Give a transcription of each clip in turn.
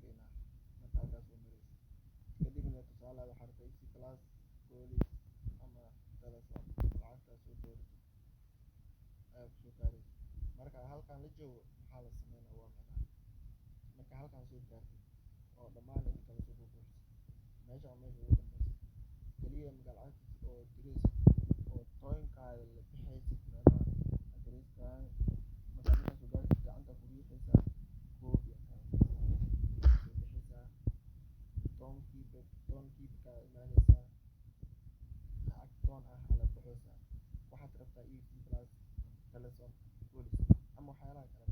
keenaa marka halkaas soo maraysa. Kadibna tusaale waxaa rabtaa easy class golis ama telephone lacagtaas soo dooratid ayaa kusoo gaaraysa. Marka halkan la joogo maxaa la sameynaa waa macnaha marka halkan soo gaartid oo dhammaan inta kala soo buuxis meesha waa meesha ugu dambeysa kaliya magaal lacagtiis oo diraysid oo tooyinkaada la bixaysid macnaha adreeskan marka meesha soo gaartid gacanta ku riixaysaa koobi ayaa soo bixaysaa toonkiiba imaanaysaa lacag toon ah ala baxaysaa waxaad rabtaa easy plus telephone golis ama waxyaalaha kale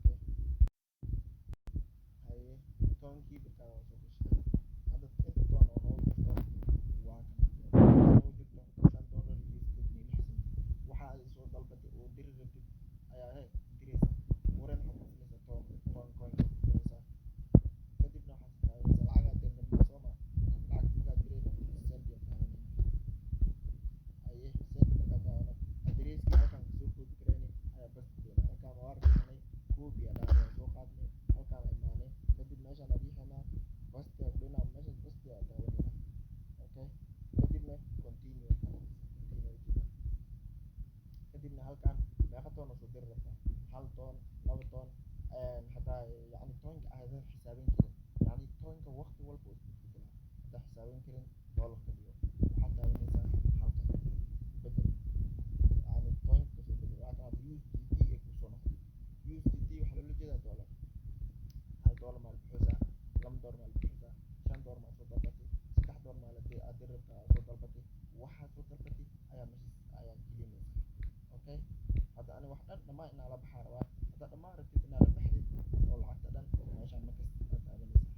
meesha ku jira. Okay, haye toonkii birkaada waa soo gashay hadda inta toon oo noogu jirto waa kana noogu jirto $5 iyo 86 waxa aad soo dalbatay oo diri rabtid ayaa diraysaa waran waxaad ku filaysaa toon coin ku filaysaa kadibna waxaad taabanaysaa lacagaad dirnay sooma lacagta markaad dirayno send iyo taabanayna haye send markaad taabano adreeskii halkan kasoo koobi karayni ayaa bas doonaa halkaan waa riixnay koobi ayaa dhahay soo qaadnay halkaan imaanay kadib meeshaan aad riixnaa basti aad dhina meeshaas basti aad taabanayna. Okay, kadibna continue kadibna halkaan meeqa toon oo soo diri rabtaa hal toon laba toon hadaa yacni toonka aadan xisaabin karin yacni toonka waqti walba oo isbedbedela hadaa xisaabin karin doolarka dhigo waxaad taabanaysaa halkan bedel yacni toonka kasoo bedel waa kan USDT ay kusoo noqotay USDT waxaa loola jeedaa doolar $1 maal bixaysaa $2 maal bixaysaa $5 maal soo dalbatay $3 maal aad diri rabtaa soo dalbatay waxaad soo dalbatay ayaa meeshaas ayaa gelinaysaa. Okay, hadda ani wax dhan dhammaan inaa la baxaa rabaa haddaa dhammaan rabtid inaa la baxdid oo lacagta dhan meeshaan markas aad taabanaysaa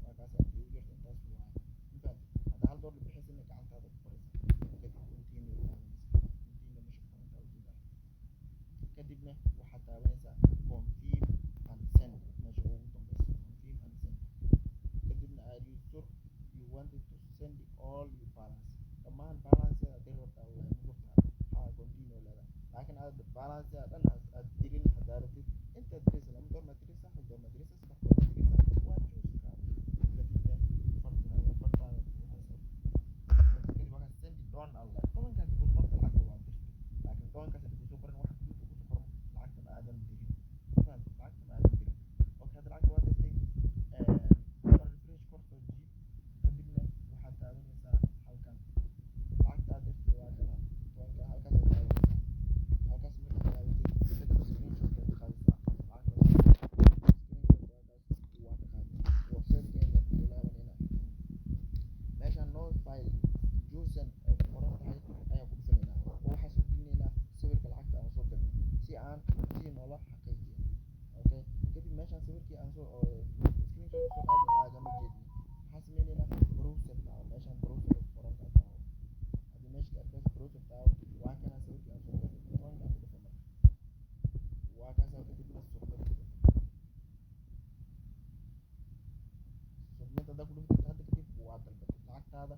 waa kaas aad ugu jirto intaas waa intaan hadda $1 bixaysana gacantaada ku qoraysaa kadib continue taabanaysaa continue meesha ku qorantaa ujeedaa kadibna waxaad taabanaysaa confirm and send meesha ugu dambeysa confirm and send kadibna are you sure you wanted to send all your balance dhammaan balance aad diri rabtaa wallahi ma hurtaa haa continue leedahay laakiin aad balance dhan aad dirin haddaa rabtid intaad diraysa $2 maad diraysaa $1 maad diraysaa $3 maad diraysaa waa choose kaa kadibna fartaada ku hayso kadib waxaad send doon alle tobankaas ku qorta lacagta waa dirtay laakiin tobankaas hadii kusoo qoran waxa guud kusoo qoran lacagta ma aadan dirin faham lacagta ma aadan dirin okay hadda lacagta waa dirtay refresh kor soo jiid kadibna waxaad taabanaysaa halkan lacagta aad dirtay waa kana tobanka halkaas aad taabanaysaa halkaas markaad taabatid kadib screenshot aad qaadaysaa lacagtaas screenshot waa ka qaaday website-keena ku laabanayna meeshaan no file chosen ay ku qoran tahay ayaan ku dhufanaynaa oo waxaa soo gelinaynaa sawirka lacagta aan soo dirnay si aan si noola xaqiijiyo. Okay, kadib meeshaan sawirkii aan soo screenshot soo qaaday aagama jeedin waxaan sameynaynaa browser taa meeshaan browser ku qoran tahay haddii meesha arkays browser taa waa kana sawirkii aan soo dirnay toonka aan ku dhufo marka waa kaasaa kadibna submit haddaa ku dhuftid hadda kadib waa dalbatay lacagtaada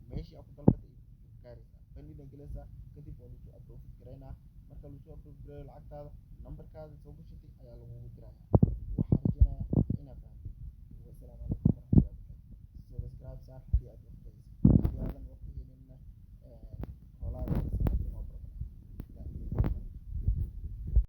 meeshii aad ku dalbatay ku gaaraysaa bandina gelaysaa kadib waa lagu approve garaynaa marka lagu approve garayo lacagtaada nambarkaada soo gashatay ayaa lagugu dirayaa waxaan rajeynayaa inaad fahamtay wasalaam.